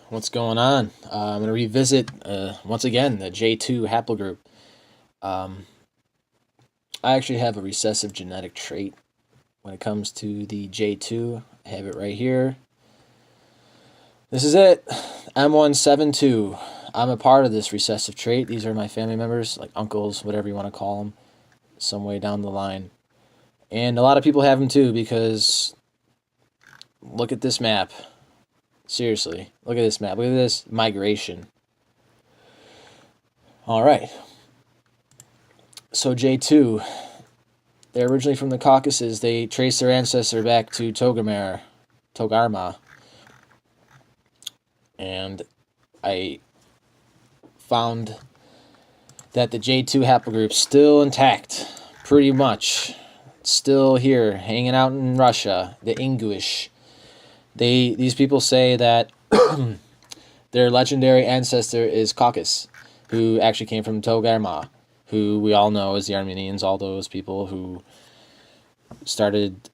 What's going on? I'm going to revisit once again the J2 haplogroup. Um, I actually have a recessive genetic trait when it comes to the J2. I have it right here. This is it, M172. I'm a part of this recessive trait. These are my family members, like uncles, whatever you want to call them, some way down the line. And a lot of people have them too because look at this map. Seriously, look at this map. Look at this migration. All right. So J2, they're originally from the Caucasus. They trace their ancestor back to Togarma. And I found that the J2 haplogroup's still intact, pretty much. Still here, hanging out in Russia, the Inguish. These people say that their legendary ancestor is Caucasus, who actually came from Togarma, who we all know as the Armenians, all those people who started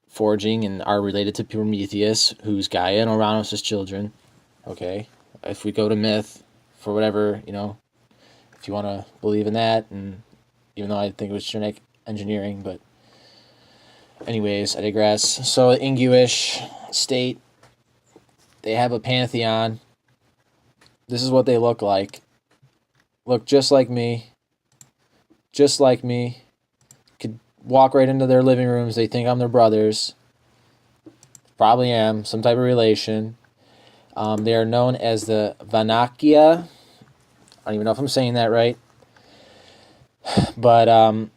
foraging and are related to Prometheus, who's Gaia and Uranus' children. Okay, if we go to myth, for whatever, if you want to believe in that, and even though I think it was genetic engineering, but anyways, I digress. So the Inguish state, they have a pantheon. This is what they look like. Look just like me. Just like me. Could walk right into their living rooms. They think I'm their brothers. Probably am. Some type of relation. They are known as the Vanakia. I don't even know if I'm saying that right. But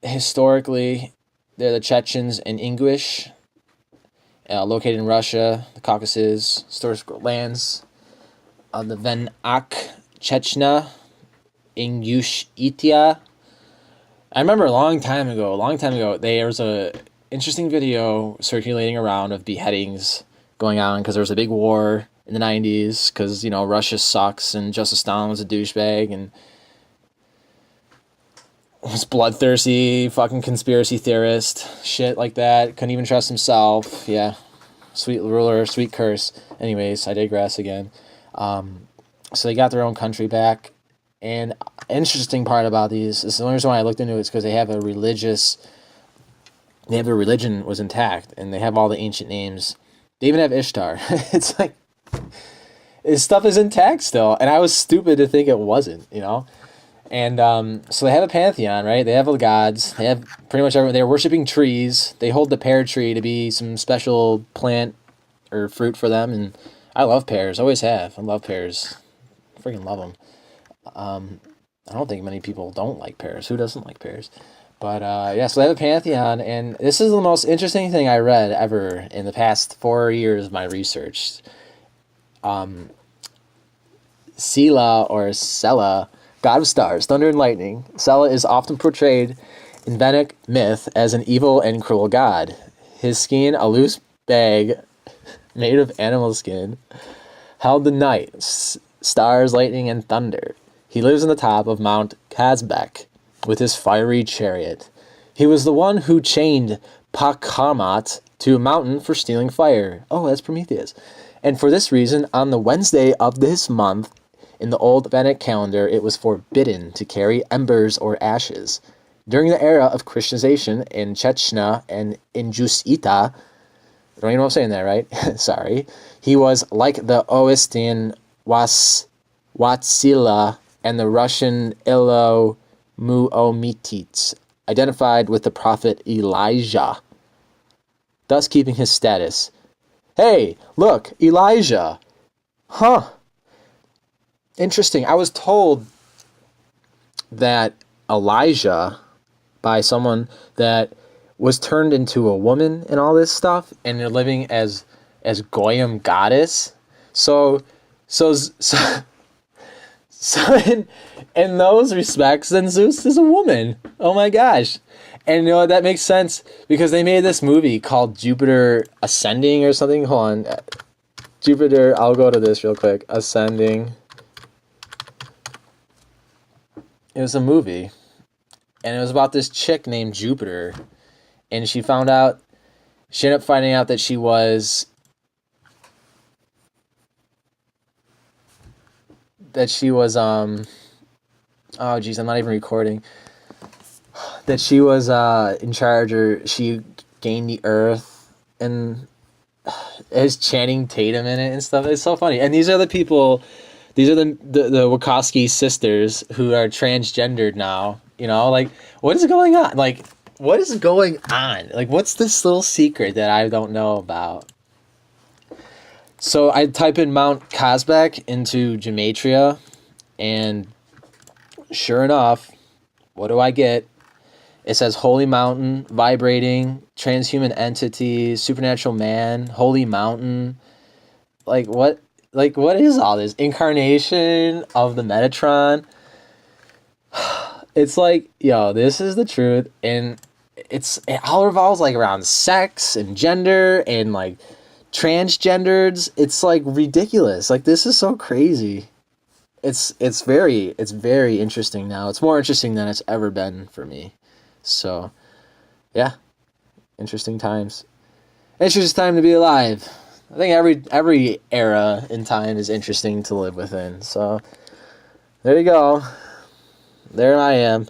historically, they're the Chechens and Inguish, located in Russia, the Caucasus, historical lands of the Venak, Chechnya, Ingushetia. I remember a long time ago, there was a interesting video circulating around of beheadings going on because there was a big war in the 90s because, Russia sucks and Joseph Stalin was a douchebag and was bloodthirsty, fucking conspiracy theorist, shit like that. Couldn't even trust himself. Yeah, sweet ruler, sweet curse. Anyways, I digress again. So they got their own country back. And interesting part about these is the only reason why I looked into it is because they have their religion was intact, and they have all the ancient names. They even have Ishtar. It's like, his stuff is intact still, and I was stupid to think it wasn't, And so they have a pantheon, right? They have the gods. They have pretty much everything. They're worshiping trees. They hold the pear tree to be some special plant or fruit for them. And I love pears. Always have. I love pears. Freaking love them. I don't think many people don't like pears. Who doesn't like pears? But yeah, so they have a pantheon. And this is the most interesting thing I read ever in the past 4 years of my research. Sela or Sela, god of stars, thunder and lightning. Sela is often portrayed in Vedic myth as an evil and cruel god. His skin, a loose bag made of animal skin, held the night, stars, lightning, and thunder. He lives on the top of Mount Kazbek with his fiery chariot. He was the one who chained Pakarmat to a mountain for stealing fire. Oh, that's Prometheus. And for this reason, on the Wednesday of this month, in the old Vedic calendar, it was forbidden to carry embers or ashes. During the era of Christianization in Chechnya and Ingushetia, I don't even know if I'm saying that right, sorry, he was like the Oestian Watsila and the Russian Ilo Muomitits, identified with the prophet Elijah, thus keeping his status. Hey, look, Elijah! Huh. Interesting. I was told that Elijah, by someone that was turned into a woman and all this stuff, and they're living as Goyim goddess. So in those respects, then Zeus is a woman. Oh my gosh. And that makes sense because they made this movie called Jupiter Ascending or something. Hold on. Jupiter, I'll go to this real quick. Ascending. It was a movie, and it was about this chick named Jupiter, and she ended up finding out that she was that she was oh geez, I'm not even recording. That she was in charge, or she gained the earth, and is Channing Tatum in it and stuff. It's so funny. And these are the people. These are the Wachowski sisters who are transgendered now. You know, like, what is going on? Like, what is going on? Like, what's this little secret that I don't know about? So I type in Mount Kazbek into Gematria, and sure enough, what do I get? It says Holy Mountain, Vibrating, Transhuman Entity, Supernatural Man, Holy Mountain. Like, what? Like, what is all this? Incarnation of the Metatron. It's like, yo, this is the truth. And it all revolves, like, around sex and gender and, like, transgendered. It's, like, ridiculous. Like, this is so crazy. It's very interesting now. It's more interesting than it's ever been for me. So, yeah. Interesting times. Interesting time to be alive. I think every era in time is interesting to live within. So, there you go. There I am.